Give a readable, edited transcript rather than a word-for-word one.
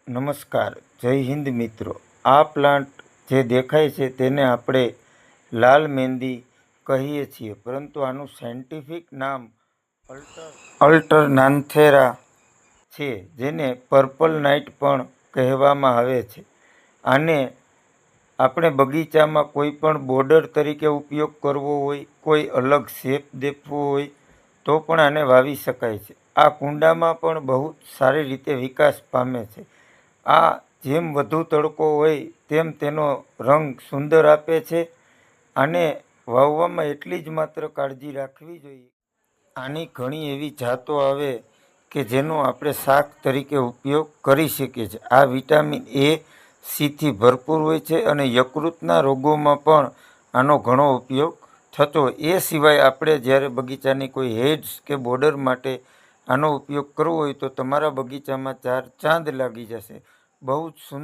નમસ્કાર, જય હિન્દ મિત્રો। આ પ્લાન્ટ જે દેખાય છે તેને આપણે લાલ મહેંદી કહીએ છીએ, પરંતુ આનું સાયન્ટિફિક નામ અલ્ટરનાન્થેરા છે, જેને પર્પલ નાઇટ પણ કહેવામાં આવે છે। આને આપણે બગીચામાં કોઈ પણ બોર્ડર તરીકે ઉપયોગ કરવો હોય, કોઈ અલગ શેપ દેવો હોય તો પણ આને વાવી શકાય છે। આ કુંડામાં પણ બહુ સારી રીતે વિકાસ પામે છે। આ જેમ વધુ તડકો હોય તેમ તેનો રંગ સુંદર આપે છે। આને વાવવામાં એટલી જ માત્ર કાળજી રાખવી જોઈએ। આની ઘણી એવી જાતો આવે કે જેનો આપણે શાક તરીકે ઉપયોગ કરી શકીએ છીએ। આ વિટામિન એ, સીથી ભરપૂર હોય છે અને યકૃતના રોગોમાં પણ આનો ઘણો ઉપયોગ થતો હોય। એ સિવાય આપણે જ્યારે બગીચાની કોઈ હેડ્સ કે બોર્ડર માટે આનો ઉપયોગ કરવો હોય તો તમારા બગીચામાં ચાર ચાંદ લાગી જશે। બહુ જ સુંદર